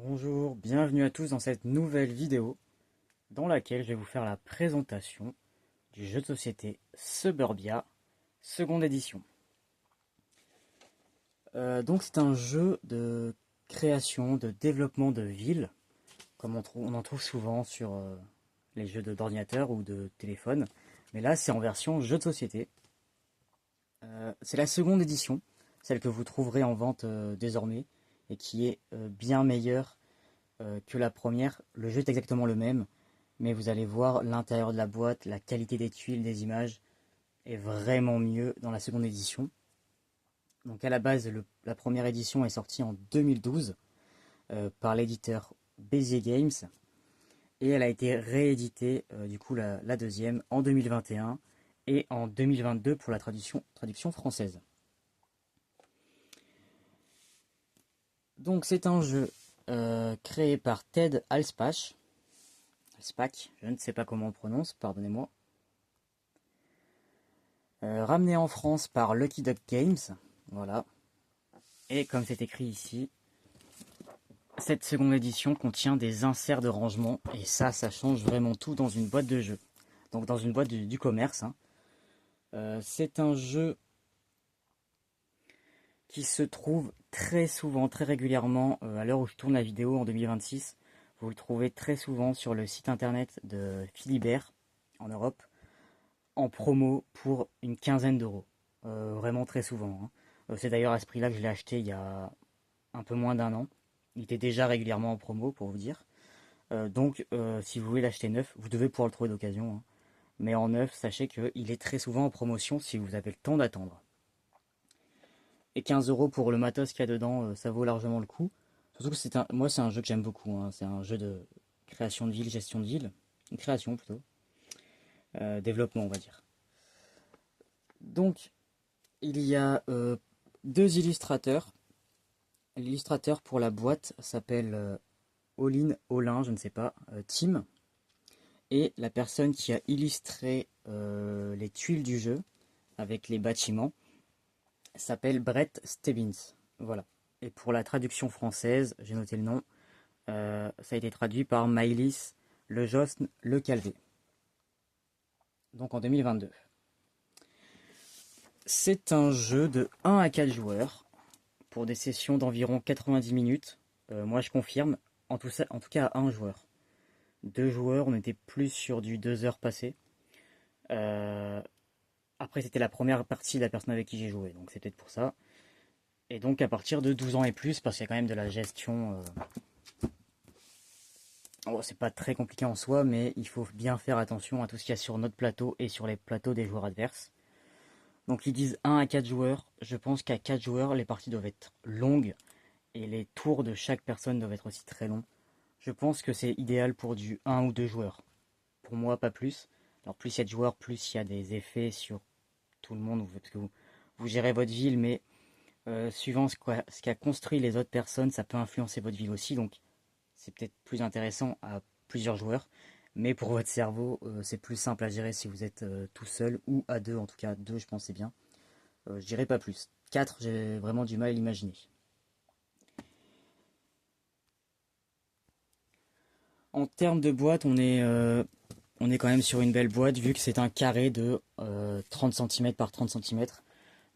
Bonjour, bienvenue à tous dans cette nouvelle vidéo dans laquelle je vais vous faire la présentation du jeu de société Suburbia, seconde édition. Donc c'est un jeu de création, de développement de villes, comme on en trouve souvent sur les jeux d'ordinateur ou de téléphone. Mais là c'est en version jeu de société. C'est la seconde édition, celle que vous trouverez en vente désormais, et qui est bien meilleure que la première. Le jeu est exactement le même, mais vous allez voir l'intérieur de la boîte, la qualité des tuiles, des images est vraiment mieux dans la seconde édition. Donc à la base, la première édition est sortie en 2012 par l'éditeur Bézier Games et elle a été rééditée du coup la deuxième en 2021 et en 2022 pour la traduction française. Donc c'est un jeu créé par Ted Alspach, je ne sais pas comment on prononce, pardonnez-moi. Ramené en France par Lucky Duck Games, voilà. Et comme c'est écrit ici, cette seconde édition contient des inserts de rangement, et ça change vraiment tout dans une boîte de jeu. Donc dans une boîte du commerce, hein. C'est un jeu qui se trouve très souvent, très régulièrement, à l'heure où je tourne la vidéo en 2026. Vous le trouvez très souvent sur le site internet de Philibert, en Europe, en promo pour une quinzaine d'euros. Vraiment très souvent, hein. C'est d'ailleurs à ce prix-là que je l'ai acheté il y a un peu moins d'un an. Il était déjà régulièrement en promo, pour vous dire. Donc, si vous voulez l'acheter neuf, vous devez pouvoir le trouver d'occasion, hein. Mais en neuf, sachez qu'il est très souvent en promotion si vous avez le temps d'attendre. Et 15 euros pour le matos qu'il y a dedans, ça vaut largement le coup. Surtout que moi, c'est un jeu que j'aime beaucoup, hein. C'est un jeu de création de ville, gestion de ville. Une création plutôt. Développement, on va dire. Donc, il y a deux illustrateurs. L'illustrateur pour la boîte s'appelle Olin, je ne sais pas, Tim. Et la personne qui a illustré les tuiles du jeu avec les bâtiments s'appelle Brett Stebbins. Voilà. Et pour la traduction française, j'ai noté le nom, ça a été traduit par Maëlys Lejosne Le Calvé. Donc en 2022. C'est un jeu de 1 à 4 joueurs pour des sessions d'environ 90 minutes. Moi je confirme, en tout cas à un joueur. Deux joueurs, on était plus sur du 2 heures passées. Euh, Après, c'était la première partie de la personne avec qui j'ai joué, donc c'est peut-être pour ça. Et donc, à partir de 12 ans et plus, parce qu'il y a quand même de la gestion. Oh, c'est pas très compliqué en soi, mais il faut bien faire attention à tout ce qu'il y a sur notre plateau et sur les plateaux des joueurs adverses. Donc, ils disent 1 à 4 joueurs. Je pense qu'à 4 joueurs, les parties doivent être longues et les tours de chaque personne doivent être aussi très longs. Je pense que c'est idéal pour du 1 ou 2 joueurs. Pour moi, pas plus. Alors, plus il y a de joueurs, plus il y a des effets sur tout le monde, parce que vous gérez votre ville, mais suivant ce qu'a construit les autres personnes, ça peut influencer votre ville aussi, donc c'est peut-être plus intéressant à plusieurs joueurs, mais pour votre cerveau, c'est plus simple à gérer si vous êtes tout seul, ou à deux, en tout cas deux je pense c'est bien. Je dirais pas plus. 4 j'ai vraiment du mal à l'imaginer. En termes de boîte, on est quand même sur une belle boîte, vu que c'est un carré de 30 cm par 30 cm,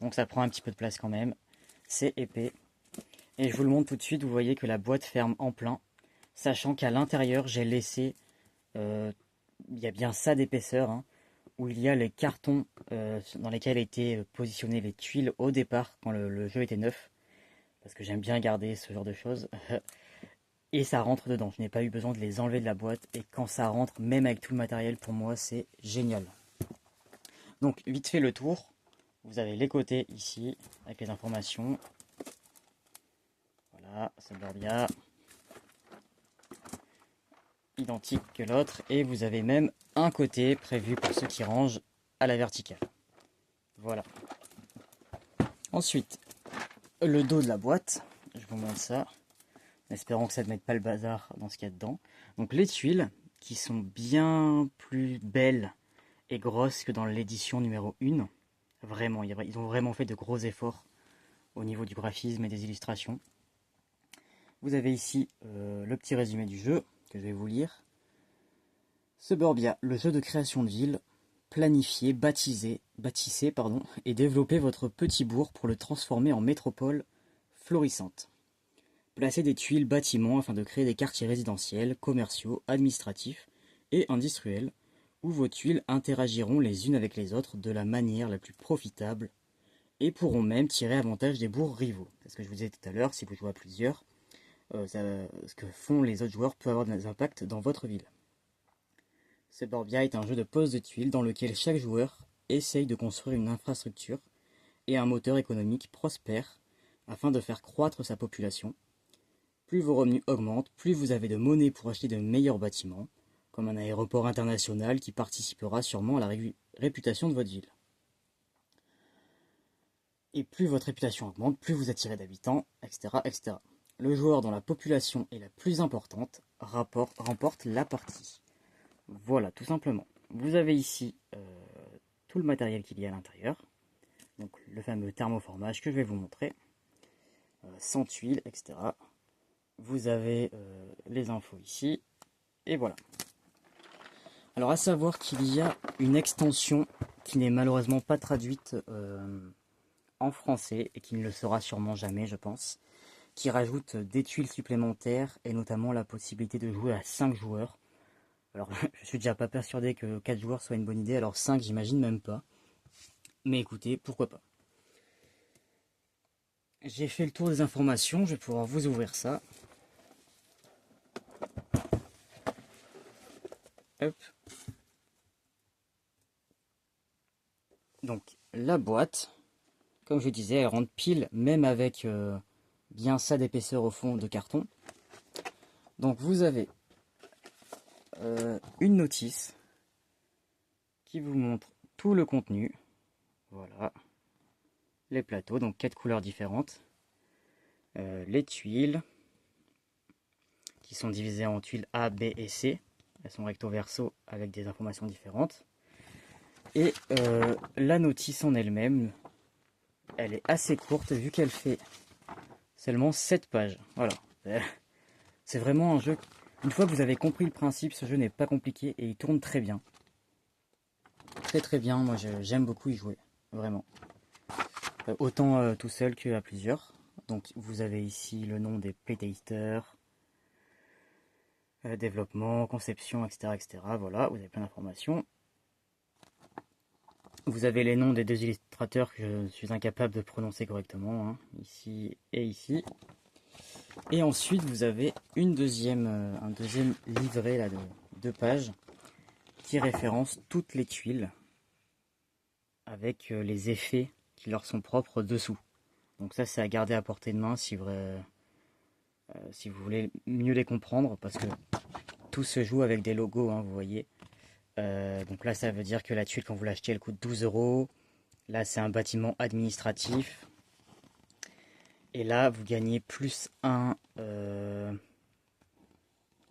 donc ça prend un petit peu de place quand même. C'est épais. Et je vous le montre tout de suite, vous voyez que la boîte ferme en plein, sachant qu'à l'intérieur, j'ai laissé, euh, il y a bien ça d'épaisseur, hein, où il y a les cartons dans lesquels étaient positionnées les tuiles au départ, quand le jeu était neuf, parce que j'aime bien garder ce genre de choses. Et ça rentre dedans, je n'ai pas eu besoin de les enlever de la boîte, et quand ça rentre, même avec tout le matériel, pour moi, c'est génial. Donc, vite fait le tour, vous avez les côtés ici, avec les informations. Voilà, Suburbia, identique que l'autre, et vous avez même un côté prévu pour ceux qui rangent à la verticale. Voilà. Ensuite, le dos de la boîte, je vous montre ça, en espérant que ça ne mette pas le bazar dans ce qu'il y a dedans. Donc les tuiles, qui sont bien plus belles et grosses que dans l'édition numéro 1. Vraiment, ils ont vraiment fait de gros efforts au niveau du graphisme et des illustrations. Vous avez ici le petit résumé du jeu que je vais vous lire. Suburbia, le jeu de création de ville. Planifiez, bâtissez, et développez votre petit bourg pour le transformer en métropole florissante. Placez des tuiles bâtiments afin de créer des quartiers résidentiels, commerciaux, administratifs et industriels, où vos tuiles interagiront les unes avec les autres de la manière la plus profitable et pourront même tirer avantage des bourgs rivaux. C'est ce que je vous disais tout à l'heure, si vous jouez à plusieurs, ce que font les autres joueurs peut avoir des impacts dans votre ville. Suburbia est un jeu de pose de tuiles dans lequel chaque joueur essaye de construire une infrastructure et un moteur économique prospère afin de faire croître sa population. Plus vos revenus augmentent, plus vous avez de monnaie pour acheter de meilleurs bâtiments, comme un aéroport international qui participera sûrement à la réputation de votre ville. Et plus votre réputation augmente, plus vous attirez d'habitants, etc., etc. Le joueur dont la population est la plus importante remporte la partie. Voilà, tout simplement. Vous avez ici tout le matériel qu'il y a à l'intérieur. Donc le fameux thermoformage que je vais vous montrer. Sans tuiles, etc. Vous avez les infos ici. Et voilà. Alors à savoir qu'il y a une extension qui n'est malheureusement pas traduite en français et qui ne le sera sûrement jamais, je pense, qui rajoute des tuiles supplémentaires et notamment la possibilité de jouer à 5 joueurs. Alors, je suis déjà pas persuadé que 4 joueurs soit une bonne idée, alors 5, j'imagine même pas. Mais écoutez, pourquoi pas. J'ai fait le tour des informations, je vais pouvoir vous ouvrir ça. Hop. Donc, la boîte, comme je disais, elle rentre pile, même avec bien ça d'épaisseur au fond de carton. Donc, vous avez une notice qui vous montre tout le contenu. Voilà. Les plateaux, donc 4 couleurs différentes. Les tuiles, qui sont divisées en tuiles A, B et C. Elles sont recto verso avec des informations différentes. Et la notice en elle-même, elle est assez courte vu qu'elle fait seulement 7 pages. Voilà. C'est vraiment un jeu. Une fois que vous avez compris le principe, ce jeu n'est pas compliqué et il tourne très bien. Très très bien, moi j'aime beaucoup y jouer. Vraiment. Autant tout seul qu'à plusieurs. Donc vous avez ici le nom des playtesters, développement, conception, etc., etc. Voilà, vous avez plein d'informations. Vous avez les noms des 2 illustrateurs que je suis incapable de prononcer correctement, hein, ici et ici. Et ensuite, vous avez un deuxième livret là, de 2 pages qui référence toutes les tuiles avec les effets qui leur sont propres dessous. Donc ça, c'est à garder à portée de main si vous voulez mieux les comprendre, parce que tout se joue avec des logos, hein, vous voyez. Donc là, ça veut dire que la tuile, quand vous l'achetez, elle coûte 12 €. Là, c'est un bâtiment administratif. Et là, vous gagnez plus 1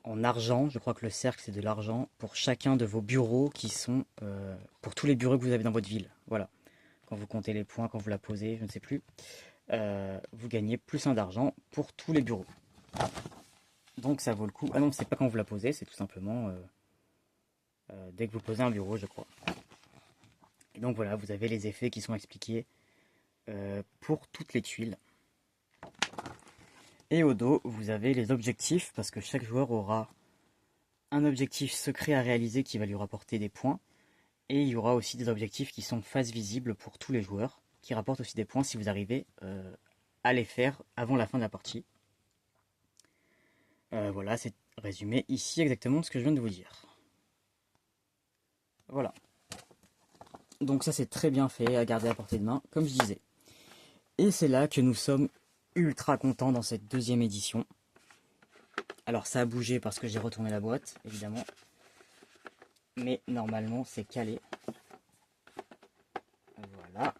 en argent. Je crois que le cercle, c'est de l'argent pour chacun de vos bureaux qui sont... pour tous les bureaux que vous avez dans votre ville. Voilà. Quand vous comptez les points, quand vous la posez, je ne sais plus. Vous gagnez plus 1 d'argent pour tous les bureaux. Donc ça vaut le coup. Ah non, c'est pas quand vous la posez, c'est tout simplement... dès que vous posez un bureau, je crois. Et donc voilà, vous avez les effets qui sont expliqués pour toutes les tuiles. Et au dos, vous avez les objectifs, parce que chaque joueur aura un objectif secret à réaliser qui va lui rapporter des points. Et il y aura aussi des objectifs qui sont face visible pour tous les joueurs, qui rapportent aussi des points si vous arrivez à les faire avant la fin de la partie. Voilà, c'est résumé ici exactement ce que je viens de vous dire. Voilà. Donc ça, c'est très bien fait, à garder à portée de main, comme je disais. Et c'est là que nous sommes ultra contents dans cette 2e édition. Alors ça a bougé parce que j'ai retourné la boîte, évidemment. Mais normalement, c'est calé. Voilà.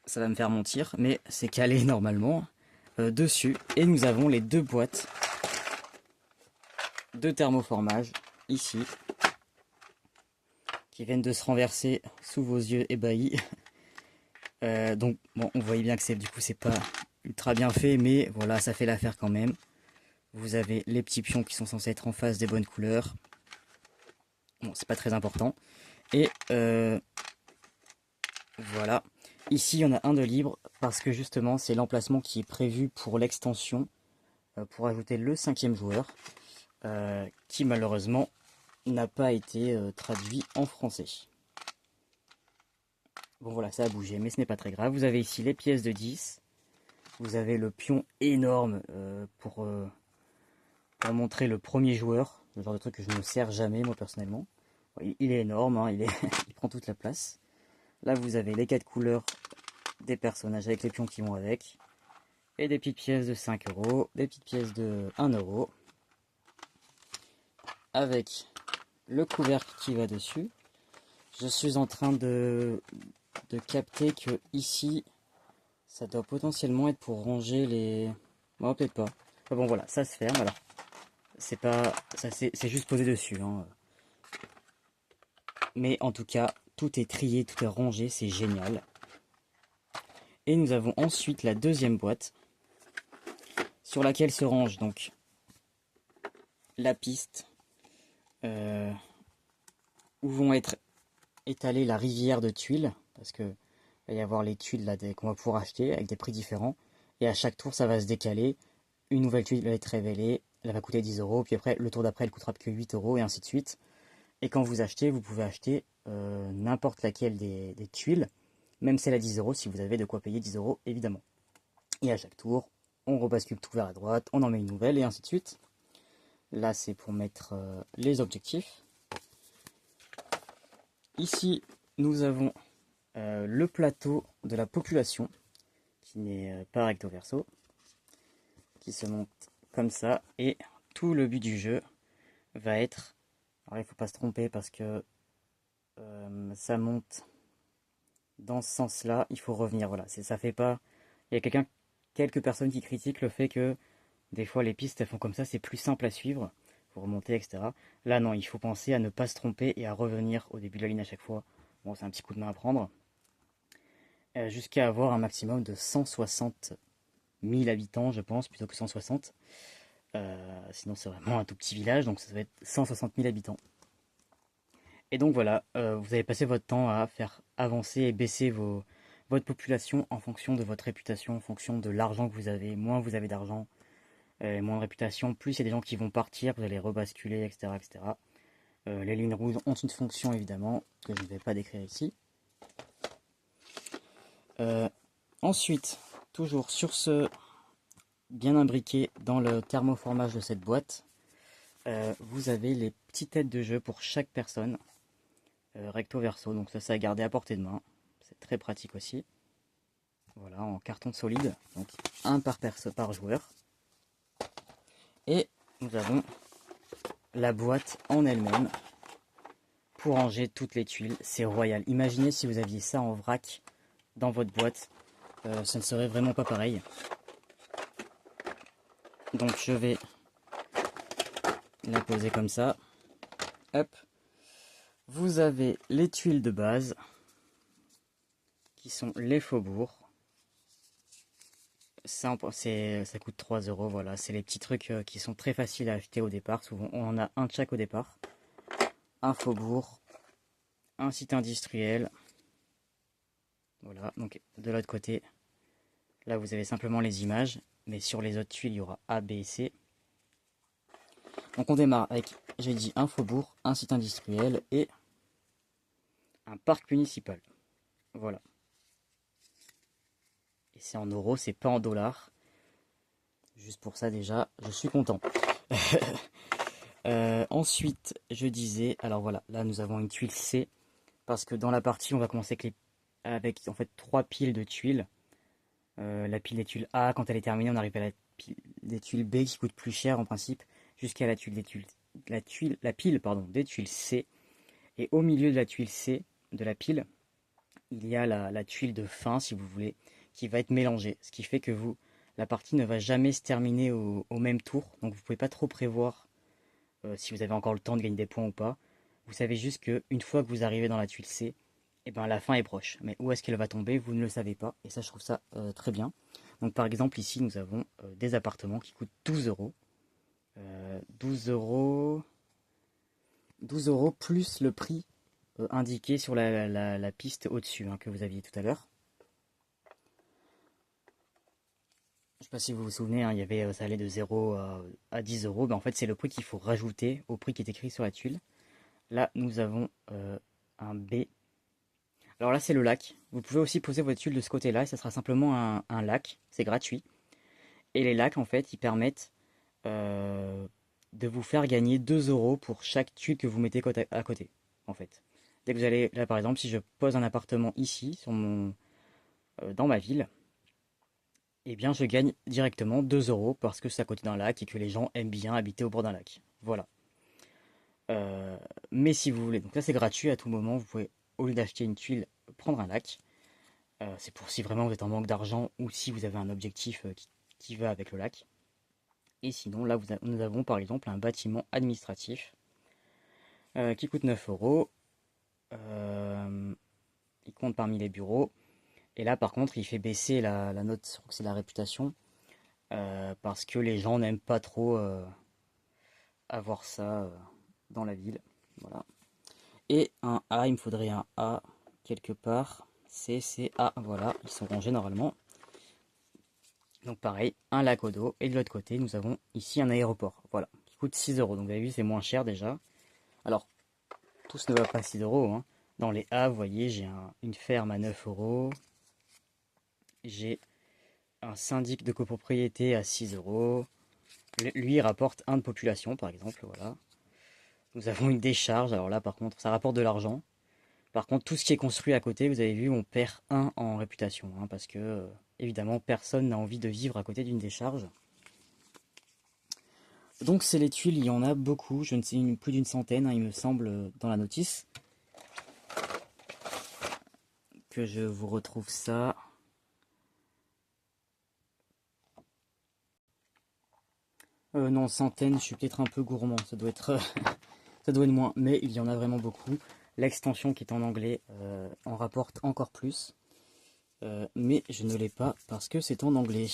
Ça va me faire mentir, mais c'est calé normalement dessus. Et nous avons les 2 boîtes de thermoformage, ici, qui viennent de se renverser sous vos yeux ébahis. Donc, bon, on voyait bien que du coup, c'est pas ultra bien fait, mais voilà, ça fait l'affaire quand même. Vous avez les petits pions qui sont censés être en face des bonnes couleurs. Bon, c'est pas très important. Et voilà. Ici, il y en a un de libre parce que justement, c'est l'emplacement qui est prévu pour l'extension pour ajouter le 5e joueur qui malheureusement n'a pas été traduit en français. Bon voilà, ça a bougé, mais ce n'est pas très grave. Vous avez ici les pièces de 10. Vous avez le pion énorme pour montrer le premier joueur. Le genre de truc que je ne sers jamais, moi personnellement. Il est énorme, hein, il prend toute la place. Là, vous avez les 4 couleurs des personnages avec les pions qui vont avec. Et des petites pièces de 5 euros, des petites pièces de 1 euro. Avec le couvercle qui va dessus. Je suis en train de capter que ici, ça doit potentiellement être pour ranger les... Bon, peut-être pas. Enfin bon, voilà, ça se ferme. Alors, c'est pas... c'est juste posé dessus. Hein. Mais en tout cas, tout est trié, tout est rangé, c'est génial. Et nous avons ensuite la deuxième boîte, sur laquelle se range donc la piste, où vont être étalées la rivière de tuiles, parce que il va y avoir les tuiles là qu'on va pouvoir acheter avec des prix différents, et à chaque tour ça va se décaler, une nouvelle tuile va être révélée, elle va coûter 10 euros, puis après le tour d'après elle coûtera que 8 euros, et ainsi de suite. Et quand vous achetez, vous pouvez acheter n'importe laquelle des tuiles, même celle à 10 euros si vous avez de quoi payer 10 euros évidemment. Et à chaque tour, on rebascule tout vers la droite, on en met une nouvelle, et ainsi de suite. Là c'est pour mettre les objectifs. Ici nous avons le plateau de la population, qui n'est pas recto verso, qui se monte comme ça, et tout le but du jeu va être, alors il ne faut pas se tromper parce que ça monte dans ce sens là, il faut revenir, voilà, ça fait pas, il y a quelques personnes qui critiquent le fait que des fois les pistes elles font comme ça, c'est plus simple à suivre, faut remonter, etc. Là non, il faut penser à ne pas se tromper et à revenir au début de la ligne à chaque fois. Bon, c'est un petit coup de main à prendre. Jusqu'à avoir un maximum de 160 000 habitants, je pense, plutôt que 160. Sinon, c'est vraiment un tout petit village, donc ça va être 160 000 habitants. Et donc voilà, vous allez passer votre temps à faire avancer et baisser votre population en fonction de votre réputation, en fonction de l'argent que vous avez. Moins vous avez d'argent, moins de réputation, plus il y a des gens qui vont partir, vous allez rebasculer, etc. etc. Les lignes rouges ont une fonction évidemment, que je ne vais pas décrire ici. Ensuite, toujours sur ce bien imbriqué dans le thermoformage de cette boîte, vous avez les petites têtes de jeu pour chaque personne, recto verso, donc ça à garder à portée de main, c'est très pratique aussi. Voilà, en carton solide, donc un par joueur. Et nous avons la boîte en elle-même pour ranger toutes les tuiles, c'est royal. Imaginez si vous aviez ça en vrac dans votre boîte, ça ne serait vraiment pas pareil. Donc je vais la poser comme ça. Hop. Vous avez les tuiles de base, qui sont les faubourgs. Ça coûte 3 euros, voilà. C'est les petits trucs qui sont très faciles à acheter au départ. Souvent, on en a un de chaque au départ. Un faubourg, un site industriel. Voilà, donc de l'autre côté, là vous avez simplement les images. Mais sur les autres tuiles, il y aura A, B et C. Donc on démarre avec, j'ai dit, un faubourg, un site industriel et un parc municipal. Voilà. Et c'est en euros, c'est pas en dollars. Juste pour ça déjà, je suis content. Ensuite, je disais, alors voilà, là nous avons une tuile C, parce que dans la partie, on va commencer avec en fait 3 piles de tuiles. La pile des tuiles A, quand elle est terminée, on arrive à la pile des tuiles B qui coûte plus cher en principe, jusqu'à la pile des tuiles C. Et au milieu de la tuile C, de la pile, il y a la tuile de fin, si vous voulez, qui va être mélangée. Ce qui fait que la partie ne va jamais se terminer au même tour. Donc vous ne pouvez pas trop prévoir si vous avez encore le temps de gagner des points ou pas. Vous savez juste qu'une fois que vous arrivez dans la tuile C, eh ben, la fin est proche. Mais où est-ce qu'elle va tomber, vous ne le savez pas. Et ça, je trouve ça très bien. Donc par exemple ici nous avons des appartements qui coûtent 12 euros. 12 euros. 12 euros plus le prix indiqué sur la piste au-dessus que vous aviez tout à l'heure. Je ne sais pas si vous vous souvenez, il y avait, ça allait de 0 à 10 euros. Ben, en fait, c'est le prix qu'il faut rajouter au prix qui est écrit sur la tuile. Là, nous avons un B. Alors là, c'est le lac. Vous pouvez aussi poser votre tuile de ce côté-là et ça sera simplement un lac. C'est gratuit. Et les lacs, en fait, ils permettent euh, de vous faire gagner 2 euros pour chaque tuile que vous mettez côte à côté, en fait. Dès que vous allez, là par exemple, si je pose un appartement ici, dans ma ville, eh bien je gagne directement 2 euros parce que c'est à côté d'un lac et que les gens aiment bien habiter au bord d'un lac. Voilà. Euh, mais si vous voulez, donc là c'est gratuit à tout moment, vous pouvez, au lieu d'acheter une tuile, prendre un lac. C'est pour si vraiment vous êtes en manque d'argent ou si vous avez un objectif qui va avec le lac. Et sinon, là, nous avons par exemple un bâtiment administratif qui coûte 9 euros. Euh, il compte parmi les bureaux. Et là, par contre, il fait baisser la note, je crois que c'est la réputation, parce que les gens n'aiment pas trop avoir ça dans la ville. Voilà. Et un A, il me faudrait un A quelque part. C, C, A, voilà, ils sont rangés normalement. Donc pareil, un lac au dos. Et de l'autre côté, nous avons ici un aéroport. Voilà, qui coûte 6 euros. Donc vous avez vu, c'est moins cher déjà. Alors, tout ce ne va pas à 6 euros. Dans les A, vous voyez, j'ai une ferme à 9 euros. J'ai un syndic de copropriété à 6 euros. Lui, il rapporte un de population, par exemple. Voilà. Nous avons une décharge. Alors là, par contre, ça rapporte de l'argent. Par contre, tout ce qui est construit à côté, vous avez vu, on perd un en réputation. Parce que, évidemment, personne n'a envie de vivre à côté d'une décharge. Donc, c'est les tuiles, il y en a beaucoup. Je ne sais, plus d'une centaine, il me semble, dans la notice. Que je vous retrouve ça. Non, centaines, je suis peut-être un peu gourmand. Ça doit être, ça doit être moins. Mais il y en a vraiment beaucoup. L'extension qui est en anglais en rapporte encore plus. Mais je ne l'ai pas parce que c'est en anglais.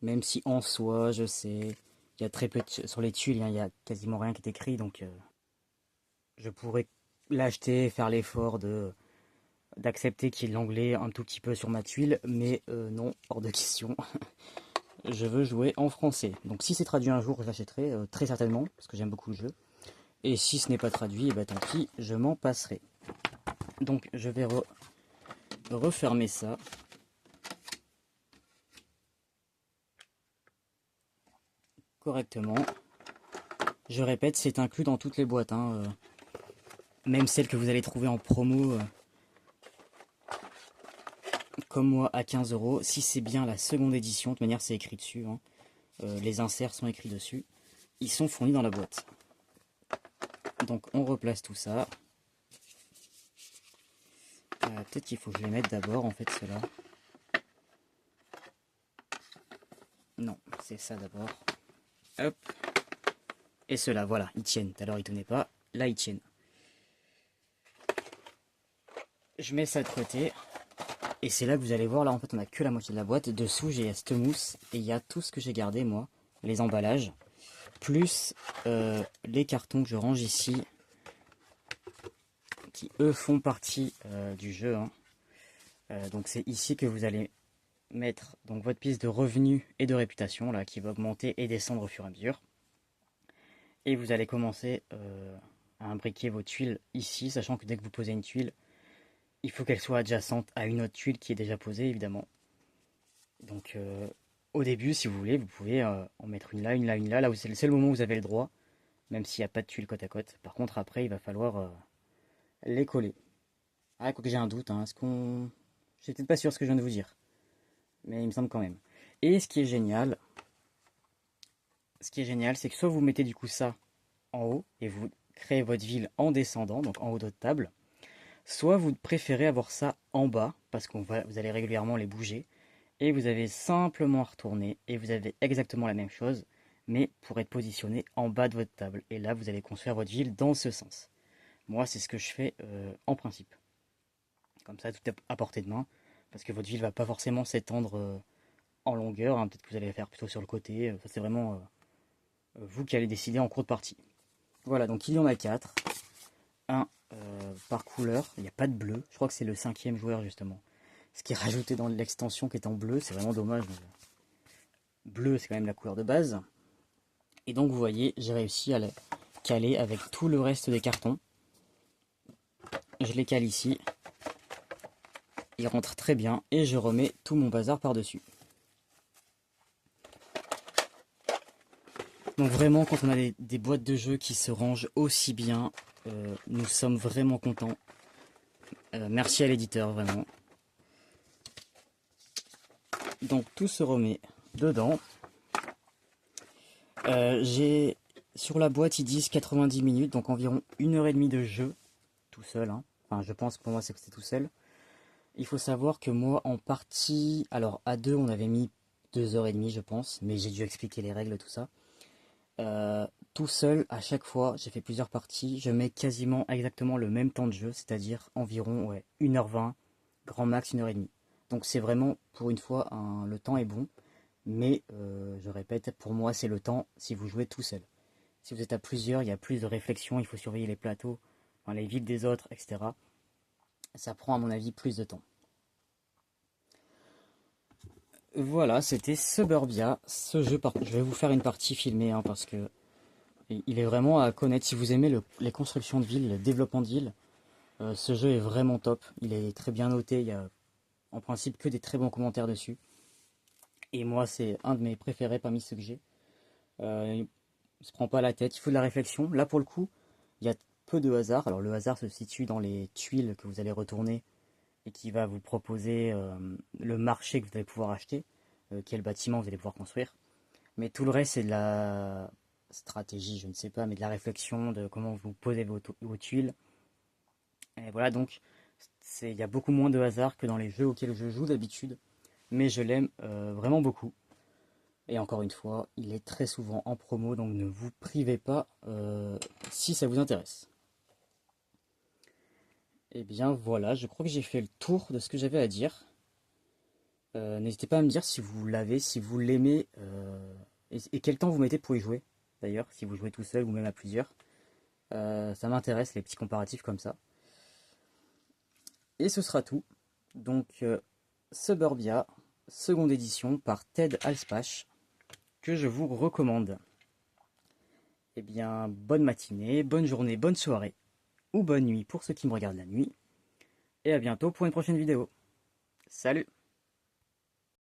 Même si en soi, je sais, il y a très peu sur les tuiles, il y a quasiment rien qui est écrit, donc je pourrais l'acheter, faire l'effort d'accepter qu'il y ait l'anglais un tout petit peu sur ma tuile, mais non, hors de question. Je veux jouer en français. Donc si c'est traduit un jour, je l'achèterai très certainement, parce que j'aime beaucoup le jeu. Et si ce n'est pas traduit, bah, tant pis, je m'en passerai. Donc je vais refermer ça. Correctement. Je répète, c'est inclus dans toutes les boîtes. Même celles que vous allez trouver en promo, comme moi, à 15 euros. Si c'est bien la seconde édition, de toute manière c'est écrit dessus. Les inserts sont écrits dessus. Ils sont fournis dans la boîte. Donc on replace tout ça. Peut-être qu'il faut que je les mette d'abord, en fait, ceux-là. Non, c'est ça d'abord. Hop. Et ceux-là, voilà, ils tiennent. Tout à l'heure, ils tenaient pas. Là, ils tiennent. Je mets ça de côté. Et c'est là que vous allez voir, là, en fait, on a que la moitié de la boîte. Dessous, j'ai cette mousse. Et il y a tout ce que j'ai gardé, moi. Les emballages. Plus les cartons que je range ici. Qui, eux, font partie du jeu. Donc, c'est ici que vous allez mettre donc votre piste de revenus et de réputation, là, qui va augmenter et descendre au fur et à mesure. Et vous allez commencer à imbriquer vos tuiles ici, sachant que dès que vous posez une tuile, il faut qu'elle soit adjacente à une autre tuile qui est déjà posée, évidemment. Donc au début, si vous voulez, vous pouvez en mettre une là, une là, une là. Là, c'est le seul moment où vous avez le droit, même s'il n'y a pas de tuiles côte à côte. Par contre, après, il va falloir les coller. Ah, quoi que j'ai un doute, est-ce qu'on... Je suis peut-être pas sûr de ce que je viens de vous dire, mais il me semble quand même. Et ce qui est génial, c'est que soit vous mettez du coup ça en haut et vous créez votre ville en descendant, donc en haut de votre table, soit vous préférez avoir ça en bas, parce que vous allez régulièrement les bouger, et vous avez simplement à retourner, et vous avez exactement la même chose, mais pour être positionné en bas de votre table. Et là, vous allez construire votre ville dans ce sens. Moi, c'est ce que je fais en principe. Comme ça, tout est à portée de main, parce que votre ville va pas forcément s'étendre en longueur, hein. Peut-être que vous allez la faire plutôt sur le côté. Ça, c'est vraiment vous qui allez décider en cours de partie. Voilà, donc il y en a 4. Un par couleur. Il n'y a pas de bleu. Je crois que c'est le 5e joueur, justement. Ce qui est rajouté dans l'extension qui est en bleu, c'est vraiment dommage. Bleu, c'est quand même la couleur de base. Et donc, vous voyez, j'ai réussi à le caler avec tout le reste des cartons. Je les cale ici. Il rentre très bien et je remets tout mon bazar par-dessus. Donc vraiment, quand on a des boîtes de jeux qui se rangent aussi bien, nous sommes vraiment contents. Merci à l'éditeur, vraiment. Donc tout se remet dedans. Sur la boîte, ils disent 90 minutes, donc environ 1h30 de jeu, tout seul, hein. Enfin, je pense que pour moi, c'est tout seul. Il faut savoir que moi, en partie, alors à 2, on avait mis 2h30, je pense, mais j'ai dû expliquer les règles, tout ça. Tout seul, à chaque fois, j'ai fait plusieurs parties, je mets quasiment exactement le même temps de jeu, c'est-à-dire environ 1h20, grand max 1h30. Donc c'est vraiment, pour une fois, le temps est bon, mais je répète, pour moi c'est le temps si vous jouez tout seul. Si vous êtes à plusieurs, il y a plus de réflexion, il faut surveiller les plateaux, enfin, les villes des autres, etc. Ça prend à mon avis plus de temps. Voilà, c'était Suburbia. Ce jeu, je vais vous faire une partie filmée, hein, parce que il est vraiment à connaître. Si vous aimez les constructions de villes, le développement de villes, ce jeu est vraiment top. Il est très bien noté, il y a en principe que des très bons commentaires dessus. Et moi, c'est un de mes préférés parmi ceux que j'ai. Il se prend pas la tête, il faut de la réflexion. Là, pour le coup, il y a peu de hasard. Alors, le hasard se situe dans les tuiles que vous allez retourner et qui va vous proposer le marché que vous allez pouvoir acheter, quel bâtiment vous allez pouvoir construire. Mais tout le reste, c'est de la stratégie, je ne sais pas, mais de la réflexion, de comment vous posez vos tuiles. Et voilà, donc, il y a beaucoup moins de hasard que dans les jeux auxquels je joue d'habitude. Mais je l'aime vraiment beaucoup. Et encore une fois, il est très souvent en promo, donc ne vous privez pas si ça vous intéresse. Et bien voilà, je crois que j'ai fait le tour de ce que j'avais à dire. N'hésitez pas à me dire si vous l'avez, si vous l'aimez, et quel temps vous mettez pour y jouer, d'ailleurs, si vous jouez tout seul ou même à plusieurs. Ça m'intéresse, les petits comparatifs comme ça. Et ce sera tout. Donc, Suburbia, seconde édition par Ted Alspach, que je vous recommande. Eh bien, bonne matinée, bonne journée, bonne soirée, ou bonne nuit pour ceux qui me regardent la nuit. Et à bientôt pour une prochaine vidéo. Salut!